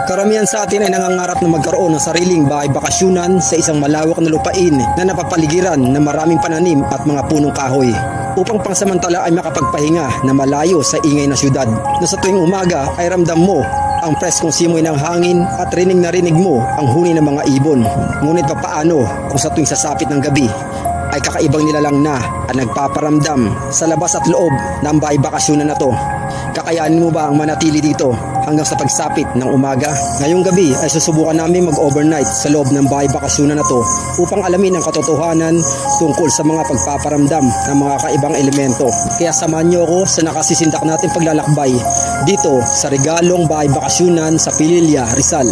Karamihan sa atin ay nangangarap na magkaroon ng sariling bahay bakasyunan sa isang malawak na lupain na napapaligiran ng maraming pananim at mga punong kahoy, upang pangsamantala ay makapagpahinga na malayo sa ingay na syudad, na sa tuwing umaga ay ramdam mo ang preskong simoy ng hangin at rinig na rinig mo ang huni ng mga ibon. Ngunit papaano kung sa tuwing sasapit ng gabi ay kakaibang nilalang na at nagpaparamdam sa labas at loob ng bahay bakasyunan na to? Kakayanin mo ba ang manatili dito hanggang sa pagsapit ng umaga? Ngayong gabi ay susubukan namin mag-overnight sa loob ng bahay bakasyunan na to upang alamin ang katotohanan tungkol sa mga pagpaparamdam ng mga kaibang elemento. Kaya samahan niyo ako sa nakasisindak natin paglalakbay dito sa Regalong Bahay Bakasyunan sa Pililla, Rizal.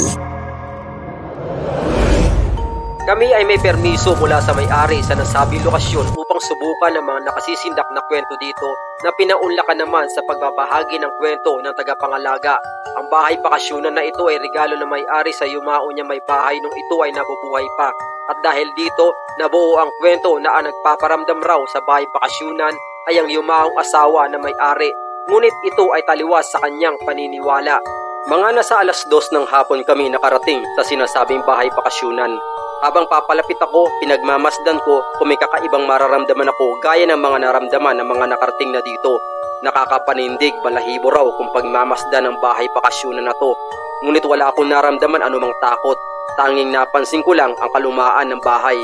Kami ay may permiso mula sa may-ari sa nasabing lokasyon upang subukan ang mga nakasisindak na kwento dito na pinaunlakan naman sa pagbabahagi ng kwento ng tagapangalaga. Ang bahay bakasyunan na ito ay regalo ng may-ari sa yumao niya may bahay nung ito ay nabubuhay pa. At dahil dito, nabuo ang kwento na ang nagpaparamdam raw sa bahay bakasyunan ay ang yumaong asawa ng may-ari. Ngunit ito ay taliwas sa kanyang paniniwala. Mga nasa 2:00 ng hapon kami nakarating sa sinasabing bahay bakasyunan. Habang papalapit ako, pinagmamasdan ko kung may kakaibang mararamdaman ako gaya ng mga naramdaman ng mga nakarating na dito. Nakakapanindig, balahibo raw kung pagmamasdan ng bahay bakasyunan na to. Ngunit wala akong naramdaman anumang takot. Tanging napansin ko lang ang kalumaan ng bahay.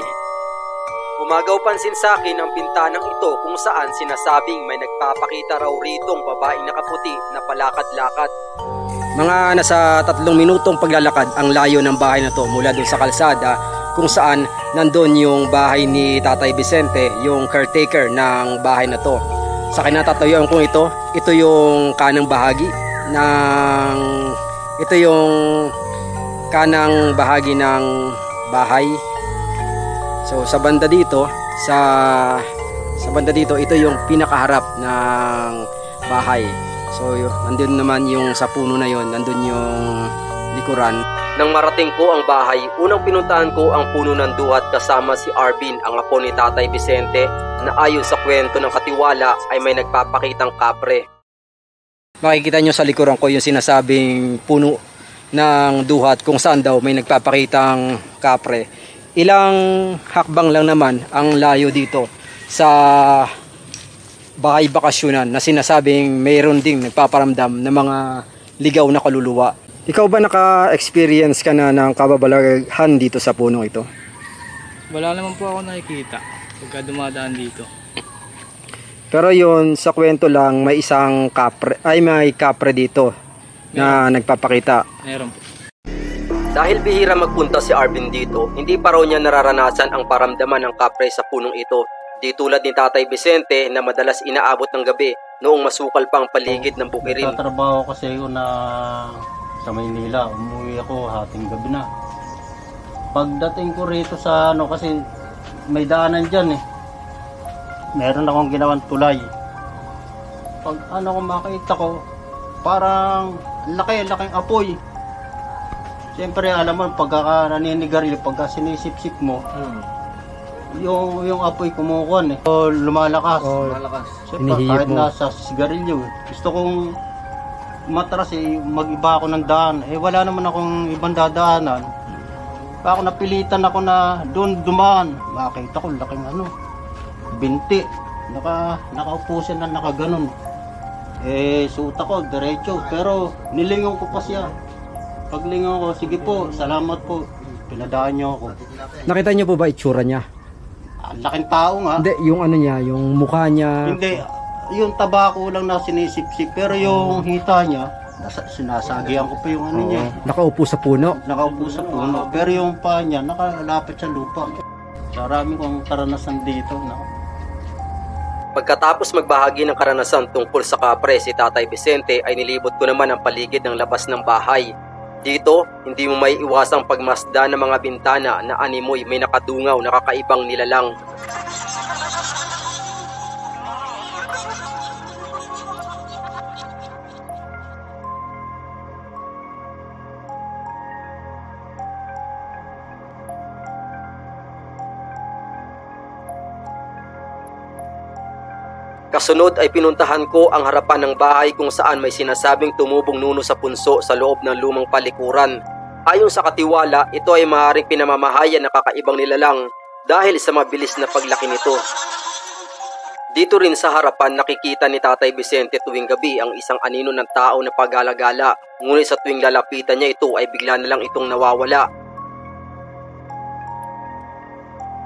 Umagaw pansin sa akin ang bintanang ito kung saan sinasabing may nagpapakita raw ritong babaeng nakaputi na palakad-lakad. Mga nasa 3 minutong paglalakad ang layo ng bahay na to mula dun sa kalsada kung saan nandun yung bahay ni Tatay Vicente, yung caretaker ng bahay na to. Sa kinatatayuan kong ito yung kanang bahagi ng bahay. So sa banda dito, ito yung pinakaharap ng bahay. So nandun naman yung sa puno na yon, nandun yung likuran. Nang marating ko ang bahay, unang pinuntahan ko ang puno ng duhat kasama si Arvin, ang apo ni Tatay Vicente, na ayon sa kwento ng katiwala ay may nagpapakitang kapre. Makikita nyo sa likuran ko yung sinasabing puno ng duhat kung saan daw may nagpapakitang kapre. Ilang hakbang lang naman ang layo dito sa bahay bakasyunan na sinasabing mayroon ding nagpaparamdam ng mga ligaw na kaluluwa. Ikaw ba naka-experience ka na ng kababalaghan dito sa punong ito? Wala naman po ako nakikita pagka dumadaan dito. Pero yun, sa kwento lang, may isang kapre, may kapre dito na nagpapakita. Meron po. Dahil bihira magpunta si Arvin dito, hindi pa raw niya nararanasan ang paramdaman ng kapre sa punong ito. Di tulad ni Tatay Vicente na madalas inaabot ng gabi noong masukal pa ang paligid ng bukirin. Tatrabaho kasi ako sa Maynila, umuwi ako hating gabi na. Pagdating ko rito sa kasi may daanan dyan meron akong ginawang tulay. Pag kung makita ko, parang laking apoy. Siyempre alam mo, pagka naninigarilyo, pagka sinisip-sip mo, yung apoy kumukuhan lumalakas. Siyempre kahit nasa sigarilyo, gusto kong matras mag-iba ako ng daan. Wala naman akong ibang dadaanan. Ako napilitan ako na doon dumaan. Makita ko laking binti. Nakaupo siya na nakaganon. Suot ako diretso, pero nilingon ko pa siya. Paglingon ko, sige po, salamat po. Pinadaan niyo ako. Nakita niyo po ba itsura niya? Laking tao nga. Hindi, yung niya, yung mukha niya. Hindi, yung tabako lang na sinisip-sip, pero yung hita niya, sinasagihan ko pa yung niya. Nakaupo sa puno? Nakaupo sa puno, pero yung paa niya, nakalapit sa lupa. Marami kong karanasan dito. Pagkatapos magbahagi ng karanasan tungkol sa kapre, si Tatay Vicente ay nilibot ko naman ang paligid ng labas ng bahay. Dito, hindi mo may iwasang pagmasdan ng mga bintana na animoy may nakadungaw na kakaibang nilalang. Kasunod ay pinuntahan ko ang harapan ng bahay kung saan may sinasabing tumubong nuno sa punso sa loob ng lumang palikuran. Ayon sa katiwala, ito ay maaaring pinamamahayan ng kakaibang nilalang dahil sa mabilis na paglaki nito. Dito rin sa harapan nakikita ni Tatay Vicente tuwing gabi ang isang anino ng tao na pagala-gala, ngunit sa tuwing lalapitan niya ito ay bigla na lang itong nawawala.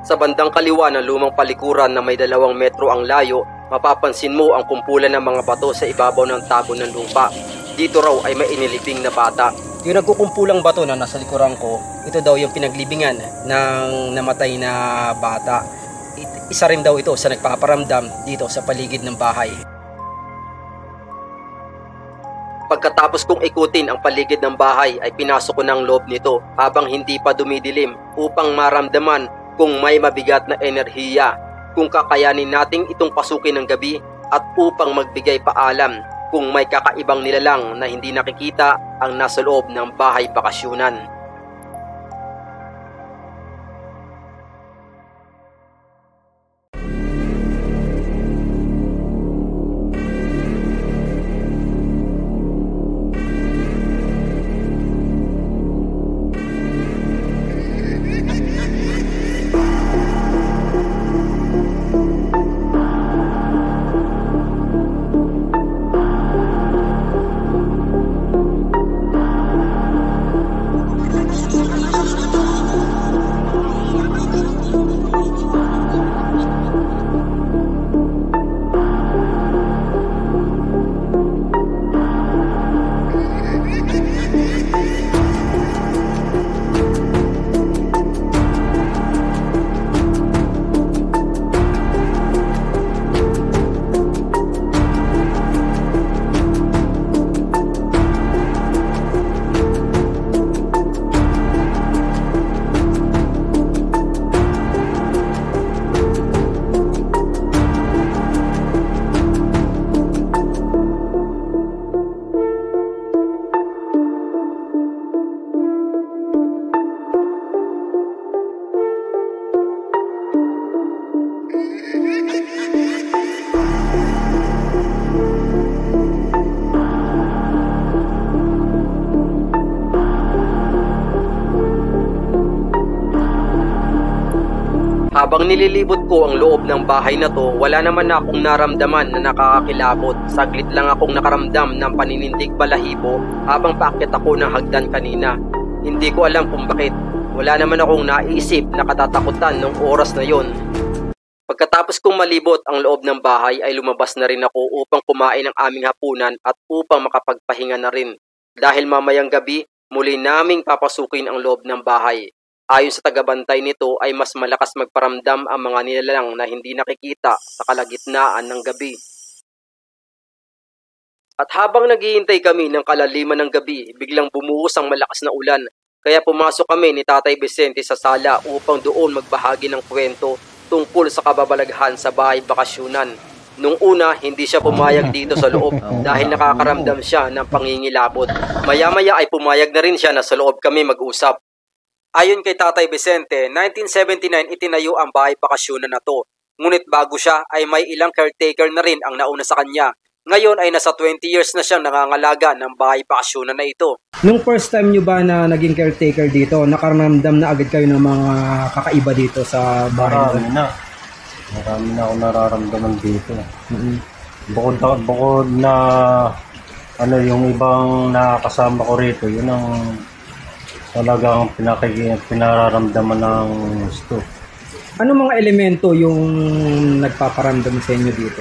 Sa bandang kaliwa ng lumang palikuran na may 2 metro ang layo, mapapansin mo ang kumpulan ng mga bato sa ibabaw ng tabo ng lupa. Dito raw ay may inilibing na bata. Yung nagkukumpulang bato na nasa likuran ko, ito daw yung pinaglibingan ng namatay na bata. Isa rin daw ito sa nagpaparamdam dito sa paligid ng bahay. Pagkatapos kong ikutin ang paligid ng bahay ay pinasok ko ng loob nito habang hindi pa dumidilim upang maramdaman kung may mabigat na enerhiya, kung kakayanin nating itong pasukin ng gabi at upang magbigay paalam kung may kakaibang nilalang na hindi nakikita ang nasa loob ng bahay bakasyunan. Habang nililibot ko ang loob ng bahay na to, wala naman na akong naramdaman na nakakakilabot. Saglit lang akong nakaramdam ng paninindig balahibo habang paakyat ako ng hagdan kanina. Hindi ko alam kung bakit. Wala naman akong naisip na katatakutan ng oras na yon. Pagkatapos kong malibot ang loob ng bahay ay lumabas na rin ako upang kumain ng aming hapunan at upang makapagpahinga na rin. Dahil mamayang gabi, muli naming papasukin ang loob ng bahay. Ayon sa tagabantay nito ay mas malakas magparamdam ang mga nilalang na hindi nakikita sa kalagitnaan ng gabi. At habang naghihintay kami ng kalaliman ng gabi, biglang bumuhos ang malakas na ulan. Kaya pumasok kami ni Tatay Vicente sa sala upang doon magbahagi ng kwento tungkol sa kababalaghan sa bahay bakasyunan. Nung una, hindi siya pumayag dito sa loob dahil nakakaramdam siya ng pangingilabot. Maya-maya ay pumayag na rin siya na sa loob kami mag-usap. Ayon kay Tatay Vicente, 1979 itinayo ang bahay bakasyunan na to. Ngunit bago siya ay may ilang caretaker na rin ang nauna sa kanya. Ngayon ay nasa 20 years na siyang nangangalaga ng bahay bakasyunan na ito. Nung first time nyo ba na naging caretaker dito, nakaramdam na agad kayo ng mga kakaiba dito sa bahay? Marami na ako nararamdaman dito. Bukod na yung ibang nakakasama ko rito, yun ang talagang pinararamdaman ng gusto. Ano mga elemento yung nagpaparamdam sa inyo dito?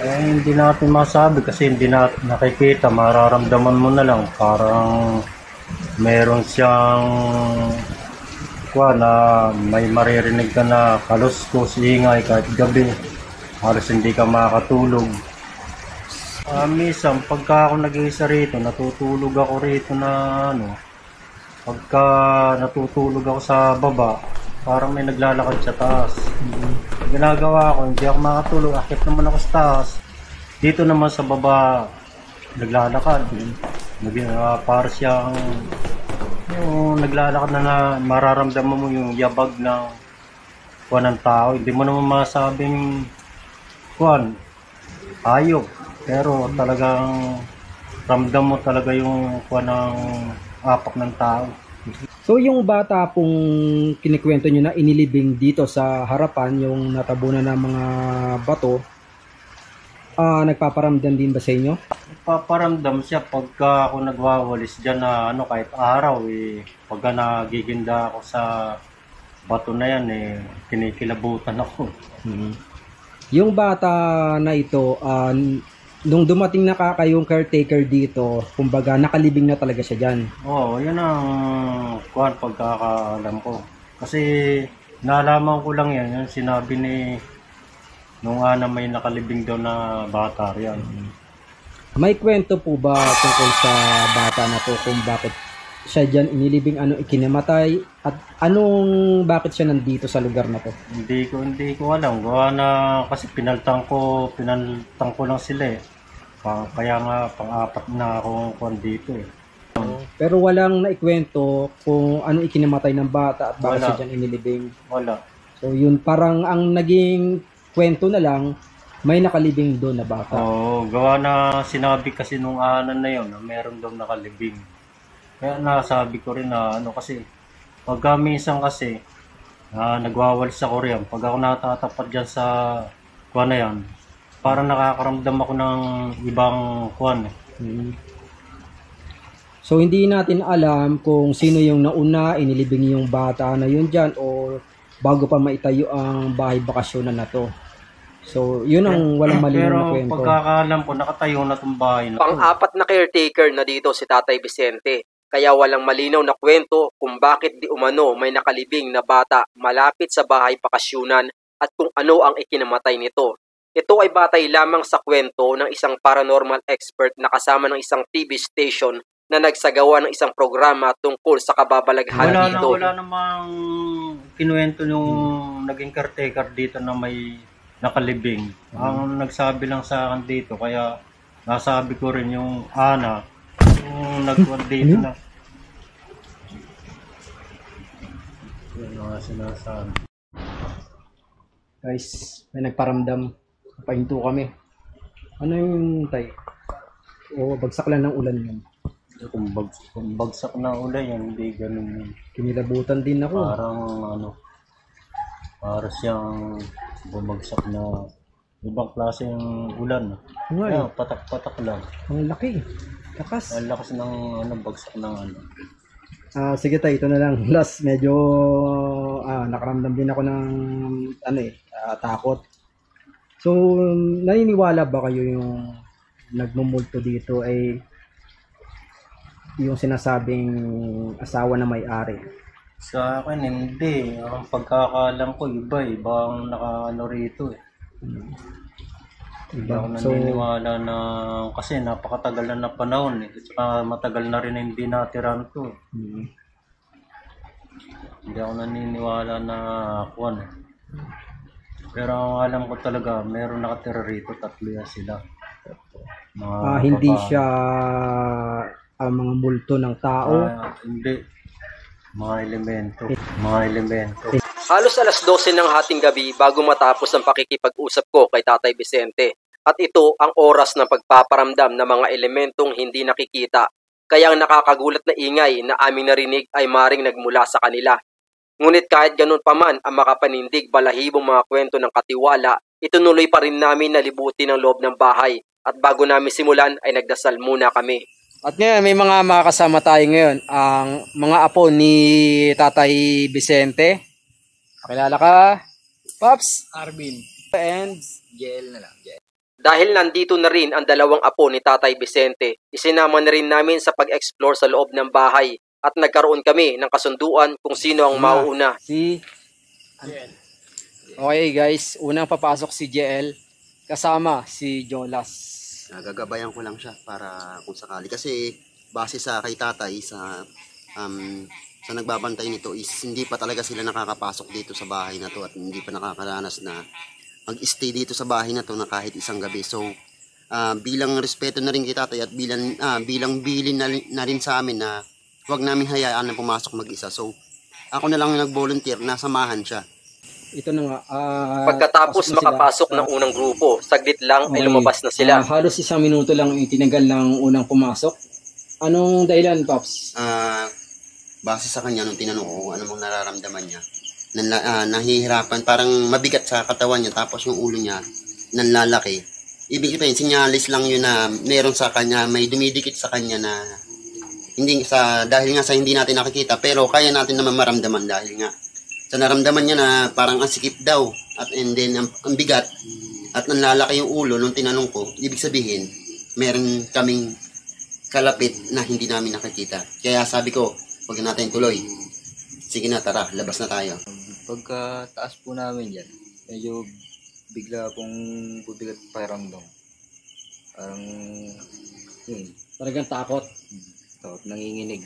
Hindi natin masabi kasi hindi natin nakikita. Mararamdaman mo na lang. Parang meron siyang na may maririnig ka na kaluskos, ingay kahit gabi. Halos hindi ka makakatulog. Minsan, pagka ako nag-iisa rito, natutulog ako rito na pagka natutulog ako sa baba, parang may naglalakad sa taas. Ginagawa ko, hindi ako makatulog. Akit naman ako sa taas. Dito naman sa baba, naglalakad. Para siyang naglalakad na mararamdaman mo yung yabag ng tao. Hindi mo naman masabing hayop. Pero talagang ramdam mo talaga yung kuha ng apak ng tao. So yung bata pong kinikwento nyo na inilibing dito sa harapan, yung natabunan ng mga bato, nagpaparamdam din ba sa inyo? Paparamdam siya pagka ako nagwawalis dyan na kahit araw pagka nagiginda ako sa bato na yan kinikilabutan ako. Yung bata na ito, nung dumating na kayong caretaker dito, kumbaga nakalibing na talaga siya dyan. Oo, yun ang pagkakaalam ko. Kasi nalaman ko lang yan, yung sinabi ni nung may nakalibing daw na bata riyan. May kwento po ba tungkol sa bata na to kung bakit siya dyan inilibing, ikinamatay, at bakit siya nandito sa lugar na to? Hindi ko alam. Gawa na kasi pinaltang ko lang sila Kaya nga pang-apat na akong dito Pero walang naikwento kung ano ikinamatay ng bata at bakit siya dyan inilibing. Wala. So yun, parang ang naging kwento na lang, may nakalibing doon na bata. Oo, gawa na sinabi kasi nung anan na yun na meron daw nakalibing. Kaya nasabi ko rin na kasi pagka minsan kasi nagwawalis ako riyan, pag ako natatapat dyan sa kuwan na yan, parang nakakaramdam ako ng ibang kuwan So hindi natin alam kung sino yung nauna inilibing yung bata na yun dyan o bago pa maitayo ang bahay bakasyonan na to. So yun ang walang malinaw na kwento. Pero pagkakaalam ko nakatayo na itong bahay na to. Pang-apat na caretaker na dito si Tatay Vicente. Kaya walang malinaw na kwento kung bakit di umano may nakalibing na bata malapit sa bahay bakasyunan at kung ano ang ikinamatay nito. Ito ay batay lamang sa kwento ng isang paranormal expert na kasama ng isang TV station na nagsagawa ng isang programa tungkol sa kababalaghan dito. Wala namang kinuwento yung naging caretaker dito na may nakalibing. Ang nagsabi lang sa akin dito, kaya nasabi ko rin yung yung nagkuhan dito na. Yan ang sinasabi. Guys, may nagparamdam. Pahinto kami. Ano yung tay? O bagsak lang ng ulan yun. Kung bagsak na ulan yan, hindi ganun yun. Kinilabutan din ako. Para siyang bumagsak na ibang klase yung ulan. Kaya patak-patak lang. Ang laki. Lakas. Ang lakas ng bagsak ng Sige tayo, ito na lang. Last, medyo nakaramdam din ako ng takot. So, naniniwala ba kayo yung nagmumulto dito ay yung sinasabing asawa na may-ari? Sa akin, hindi. Ang pagkakaalam ko, ibang rito Hindi ako naniniwala na kasi napakatagal na panahon At saka matagal na rin hindi natiran to Hindi ako naniniwala na Pero ang alam ko talaga, meron nakatira rito, 3 yan sila. Hindi siya mga multo ng tao? Hindi. Mga elemento. Halos alas 12 ng hating gabi bago matapos ang pakikipag-usap ko kay Tatay Vicente. At ito ang oras ng pagpaparamdam ng mga elementong hindi nakikita. Kaya ang nakakagulat na ingay na aming narinig ay maring nagmula sa kanila. Ngunit kahit ganun pa man ang makapanindig balahibong mga kwento ng katiwala, itunuloy pa rin namin na libutin ang loob ng bahay. At bago namin simulan ay nagdasal muna kami. At ngayon may mga makakasama tayo ngayon. Ang mga apo ni Tatay Vicente. Pakilala ka, Pops? Arvin. And Jel na lang, Jel. Dahil nandito na rin ang dalawang apo ni Tatay Vicente, isinama na rin namin sa pag-explore sa loob ng bahay. At nagkaroon kami ng kasunduan kung sino ang mauuna. Si JL. Okay guys, unang papasok si JL kasama si Jolas. Gagabayan ko lang siya para kung sakali. Kasi base sa kay tatay sa nagbabantay nito is hindi pa talaga sila nakakapasok dito sa bahay na to at hindi pa nakakaranas na mag-stay dito sa bahay na to na kahit isang gabi. So bilang respeto na rin kay tatay at bilang bilin na rin sa amin na huwag namin hayaan na pumasok mag-isa. So, ako na lang yung nag-volunteer na samahan siya. ito na nga. Pagkatapos pasok na sila. makapasok ng unang grupo, saglit lang ay Okay. lumabas na sila. Halos 1 minuto lang itinagal ng unang pumasok. Anong dahilan, Pops? Base sa kanya, nung tinanong ko kung ano mong nararamdaman niya, nahihirapan, parang mabigat sa katawan niya, tapos yung ulo niya, nanlalaki. Ibig sabihin, sinyalis lang yun na meron sa kanya, may dumidikit sa kanya na dahil nga sa hindi natin nakikita, pero kaya natin naman maramdaman dahil nga sa naramdaman niya na parang ang sikip daw, and then ang bigat, at nanlalaki yung ulo nung tinanong ko, ibig sabihin, meron kaming kalapit na hindi namin nakikita. Kaya sabi ko, huwag natin tuloy. Sige na, tara, labas na tayo. Pagkataas po namin yan, medyo bigla pong bubigat pakiramdam. Parang, Talagang takot. takot, nanginginig.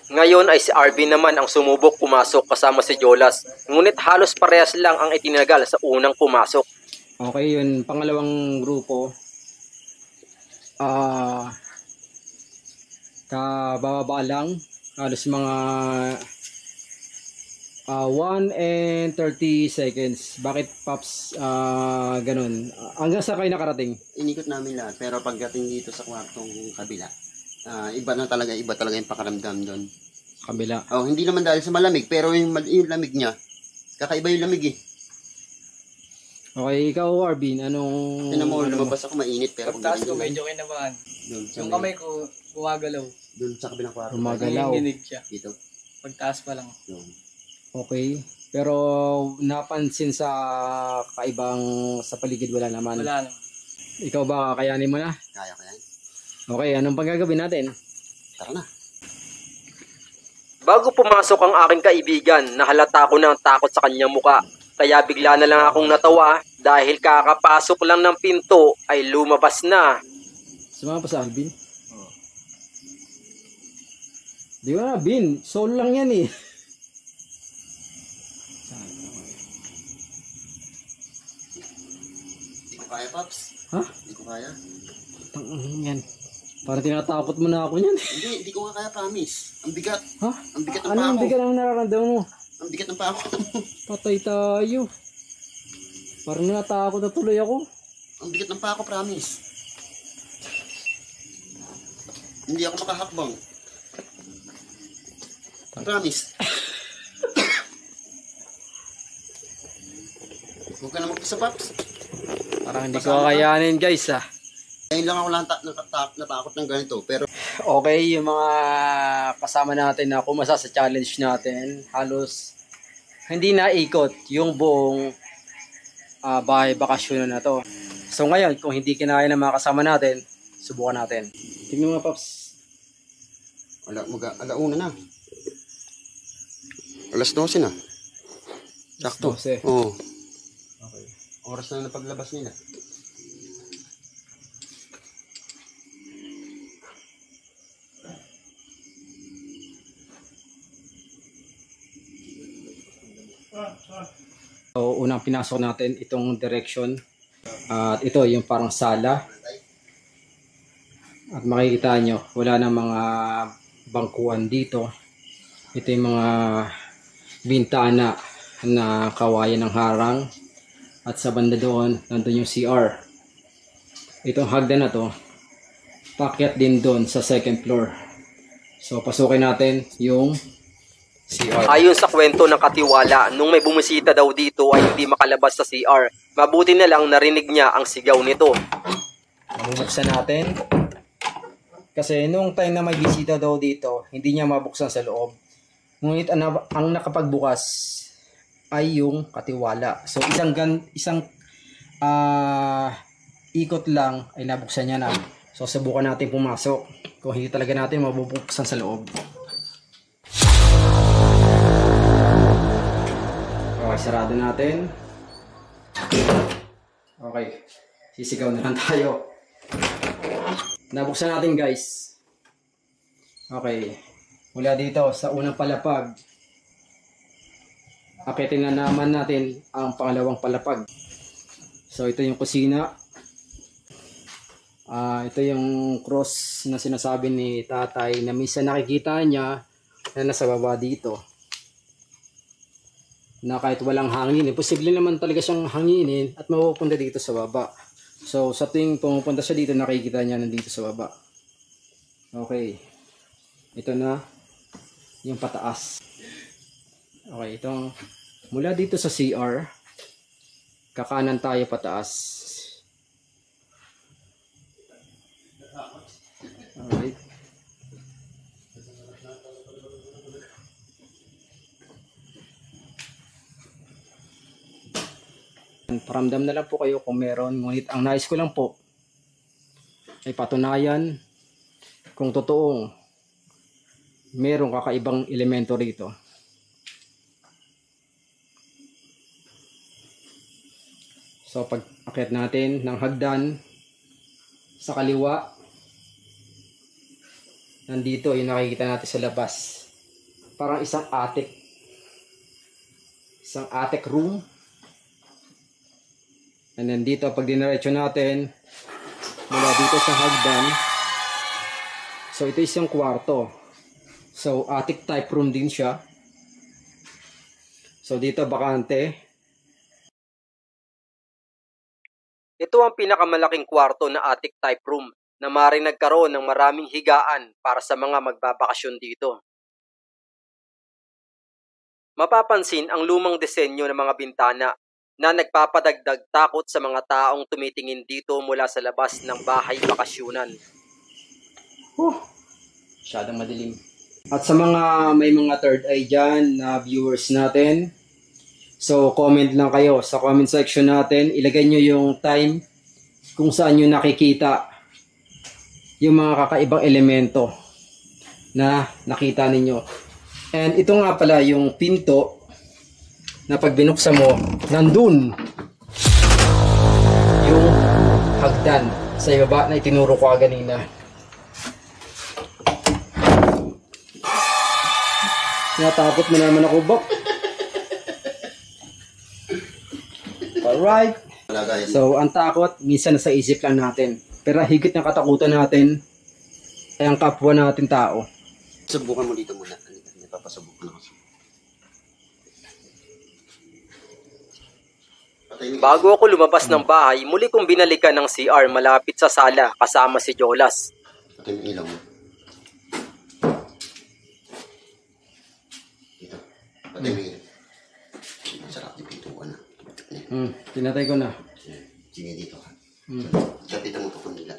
Ngayon ay si RB naman ang sumubok pumasok kasama si Jolas. Ngunit halos parehas lang ang itinagal sa unang pumasok. Okay, yun. Pangalawang grupo. Kabababa lang. Halos mga 1 and 30 seconds. Bakit, Pops, ganun? Hanggang sa kayo nakarating? Inikot namin lahat, pero pagdating dito sa kwartong kabila, iba talaga yung pakaramdam doon. Kabila. Oh, hindi naman dahil sa malamig, pero yung lamig niya, kakaiba yung lamig eh. Okay, ikaw, Arvin, anong... Tinan mo, lumabas ako mainit, pero Pagtaas ko, doon, medyo kinabahan. sa Yung kamay ko, gumagalaw. doon sa kabilang kwarto. Gumagalaw. Nanginginig siya. Dito. Pagtaas pa lang. Doon. Okay. Pero napansin sa kaibang sa paligid wala naman. Wala naman. Ikaw ba kakayanin mo na? Kaya ko yan. Okay, anong panggagawin natin? Tara na. Bago pumasok ang aking kaibigan, nahalata ko ng takot sa kanyang muka. Kaya bigla na lang akong natawa dahil kakapasok lang ng pinto ay lumabas na. Sumama pa sa Alvin? Di ba na, Bin? Soul lang yan eh. Hindi ko kaya, Pops. Ha? Hindi ko kaya. Yan. Parang tinatakot mo na ako yan. Hindi ko nga kaya, promise. Ang bigat. Ha? Ang bigat ng Ano paa ang ko. bigat ang nararamdaman mo? Ang bigat ng paa ko. Patay tayo. Parang natakot na tuloy ako. Ang bigat ng paa ko, promise. Hindi ako makahakbang. Promise. Huwag ka na magpisa, Pops. Parang hindi ko kakayanin guys ah. Ngayon lang ako natakot ng ganito. Pero Okay, yung mga kasama natin na kumasa sa challenge natin, halos hindi naikot yung buong bahay bakasyon na to. So ngayon, kung hindi kinaya ng mga kasama natin, subukan natin. Tingnan mo, Pops. alauna na. Alas 12 na. Sakto. 12. Oo. Okay. Oras na paglabas nila. So, unang pinasok natin itong direction. At ito yung parang sala. At makikita nyo, wala na mga bangkuan dito. Ito yung mga bintana na kawayan ng harang. At sa banda doon, nandun yung CR. Itong hagdan na to, pakyat din doon sa second floor. So, pasukin natin yung CR. Ayon sa kwento ng katiwala, nung may bumisita daw dito ay hindi makalabas sa CR. Mabuti na lang narinig niya ang sigaw nito. Bubuksan natin. Kasi nung time na may bisita daw dito, hindi niya mabuksan sa loob. Ngunit ang nakapagbukas ay yung katiwala. So isang ikot lang ay nabuksan niya na. So subukan natin pumasok. Kung hindi talaga natin mabubuksan sa loob. Okay, sarado natin. Okay, sisigaw na lang tayo. Nabuksan natin guys. Okay, mula dito sa unang palapag, akitin na naman natin ang pangalawang palapag. So ito yung kusina. Ito yung cross na sinasabi ni tatay na minsan nakikita niya na nasa baba dito. na kahit walang hangin, posible naman talaga siyang hanginin at mapupunta dito sa baba. So sa tuwing pumupunta siya dito, nakikita niya nandito sa baba. Okay, ito na yung pataas. Okay, itong mula dito sa CR, kakanan tayo pataas. Alright. Paramdam na lang po kayo kung meron. Ngunit ang nais ko lang po ay patunayan kung totoong merong kakaibang elemento rito. So pag akyat natin ng hagdan sa kaliwa, nandito yung nakikita natin sa labas. Parang isang attic. Isang attic room. And then dito, pag diniretso natin, mula dito sa hagdan, so ito isang kwarto. So attic type room din siya. So dito bakante. Ito ang pinakamalaking kwarto na attic type room na maaaring nagkaroon ng maraming higaan para sa mga magbabakasyon dito. Mapapansin ang lumang disenyo ng mga bintana na nagpapadagdag takot sa mga taong tumitingin dito mula sa labas ng bahay bakasyunan. Masyadong madilim. At sa mga may mga third eye dyan na viewers natin, so comment lang kayo sa comment section natin. Ilagay nyo yung time kung saan nyo nakikita yung mga kakaibang elemento na nakita ninyo. And ito nga pala yung pinto na pag binuksan mo, nandun yung hagdan sa ibaba na itinuro ko kanina. Natakot mo naman ako, Bok. Alright. So, ang takot, minsan nasa isip lang natin. Pero higit na katakutan natin ay ang kapwa natin tao. Subukan mo dito muna. Hindi papasubukan ako. Bago ako lumabas ng bahay, muli kong binalikan ng CR malapit sa sala kasama si Jolas. Patay mo ilaw mo. Dito. Patay mo ilaw. Sarap di pintuan na. Tinatay ko na. Sige dito ka. Kapitan mo ito kung nila.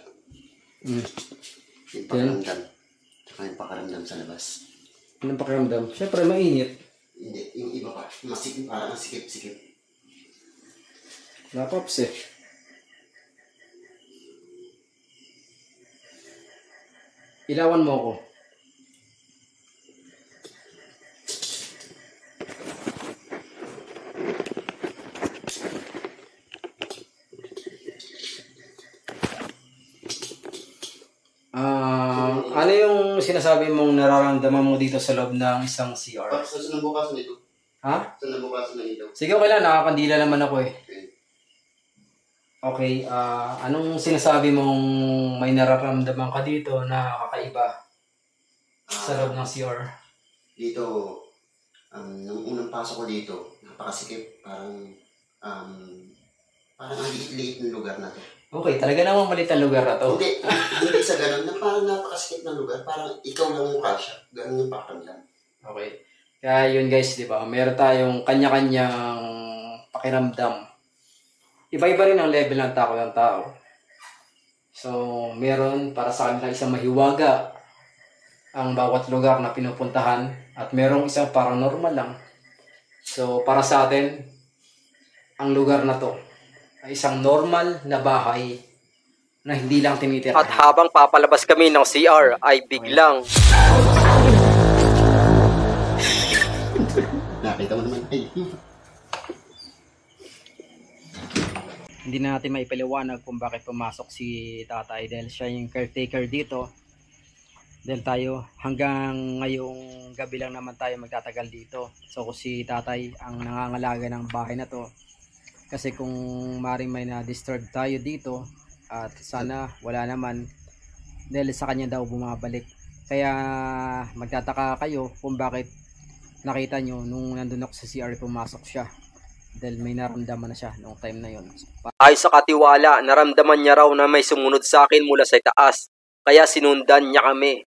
Yung pakaramdam. Tsaka yung pakaramdam sa labas. Anong pakiramdam? Siyempre mainit. Hindi. Yung iba pa. Masikip. Parang masikip-sikip. Napops eh. Ilawan mo ako. Ano yung sinasabi mong nararamdaman mo dito sa loob ng isang CR? Saan nabukasan ito? Ha? Saan nabukasan ng ilaw? Sige, okay lang. Nakakandila naman ako eh. Okay, anong sinasabi mong may nararamdaman ka dito na kakaiba sa loob ng CR? Dito, nung unang pasok ko dito, napakasikip. Parang ang liit-liit ng lugar na to. Okay, talaga namang malit ang lugar na to. Hindi sa ganun, na parang napakasikip ng lugar. Parang ikaw lang mukha siya. Ganun yung pakiramdam. Okay. Kaya yun guys, di ba? Meron tayong kanya-kanyang pakiramdam. Iba-iba rin ang level ng takot ng tao. So, meron para sa kanila isang mahiwaga ang bawat lugar na pinupuntahan at merong isang paranormal lang. So, para sa atin, ang lugar na to ay isang normal na bahay na hindi lang tinitira. At habang papalabas kami ng CR ay biglang Nakita mo naman kayo. Hindi na natin maipaliwanag kung bakit pumasok si tatay dahil siya yung caretaker dito. Dahil tayo hanggang ngayong gabi lang naman tayo magtatagal dito. So si tatay ang nangangalaga ng bahay na to. Kasi kung maring may na-disturb tayo dito at sana wala naman dahil sa kanya daw bumabalik. Kaya magtataka kayo kung bakit nakita nyo nung nandun ako sa CR, pumasok siya dahil may naramdaman na siya noong time na yon. Ay sa katiwala, naramdaman niya raw na may sumunod sa akin mula sa itaas, kaya sinundan niya kami.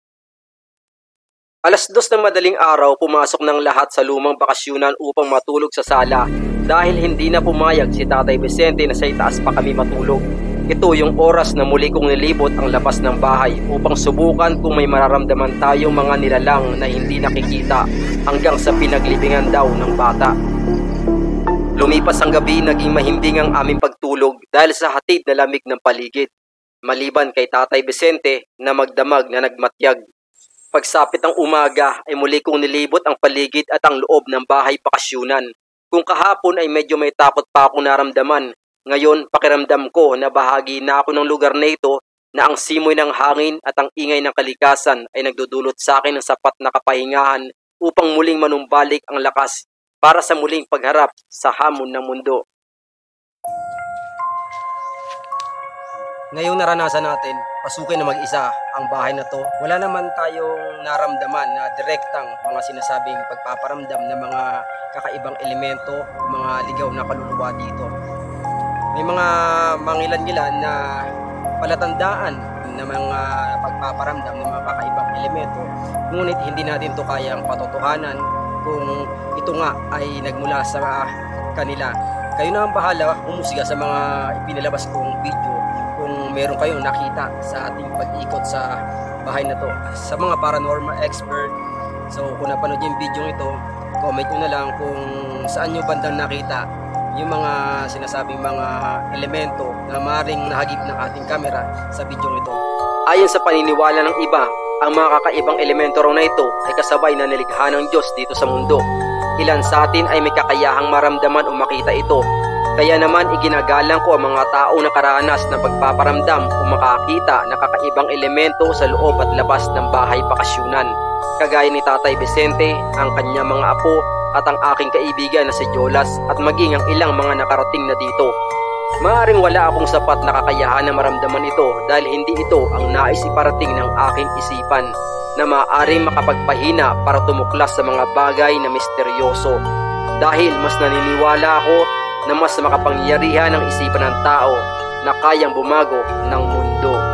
Alas 2 ng madaling araw, pumasok ng lahat sa lumang bakasyunan upang matulog sa sala dahil hindi na pumayag si Tatay Vicente na sa itaas pa kami matulog. Ito yung oras na muli kong nilibot ang labas ng bahay upang subukan kung may mararamdaman tayong mga nilalang na hindi nakikita hanggang sa pinaglibingan daw ng bata. Lumipas ang gabi, naging mahimbing ang aming pagtulog dahil sa hatid na lamig ng paligid. Maliban kay Tatay Vicente na magdamag na nagmatyag. Pagsapit ng umaga ay muli kong nilibot ang paligid at ang loob ng bahay bakasyunan. Kung kahapon ay medyo may takot pa akong naramdaman, ngayon pakiramdam ko na bahagi na ako ng lugar na ito na ang simoy ng hangin at ang ingay ng kalikasan ay nagdudulot sa akin ng sapat na kapahingahan upang muling manumbalik ang lakas para sa muling pagharap sa hamon ng mundo. Ngayong naranasan natin, pasukin na mag-isa ang bahay na to. Wala naman tayong naramdaman na direktang mga sinasabing pagpaparamdam ng mga kakaibang elemento, mga ligaw na kaluluwa dito. May mga mangilan-ngilan na palatandaan na mga pagpaparamdam ng mga kakaibang elemento, ngunit hindi natin to kayang patotohanan kung ito nga ay nagmula sa kanila. Kayo na ang bahala humusga sa mga ipinalabas kong video kung meron kayong nakita sa ating pag-ikot sa bahay na to. Sa mga paranormal expert, so kung napanood yung video ito, comment nyo na lang kung saan nyo bandang nakita yung mga sinasabing mga elemento na maaaring nahagip ng ating camera sa video ito. Ayon sa paniniwala ng iba, ang mga kakaibang elemento raw na ito ay kasabay na nilikha ng Diyos dito sa mundo. Ilan sa atin ay may kakayahang maramdaman o makita ito. Kaya naman iginagalang ko ang mga tao na karanas ng pagpaparamdam o makakita ng kakaibang elemento sa loob at labas ng bahay bakasyunan. Kagaya ni Tatay Vicente, ang kanyang mga apo at ang aking kaibigan na si Jolas at maging ang ilang mga nakarating na dito. Maaaring wala akong sapat na kakayahan na maramdaman ito dahil hindi ito ang nais iparating ng aking isipan na maaaring makapagpahina para tumuklas sa mga bagay na misteryoso. Dahil mas naniniwala ako na mas makapangyarihan ang isipan ng tao na kayang bumago ng mundo.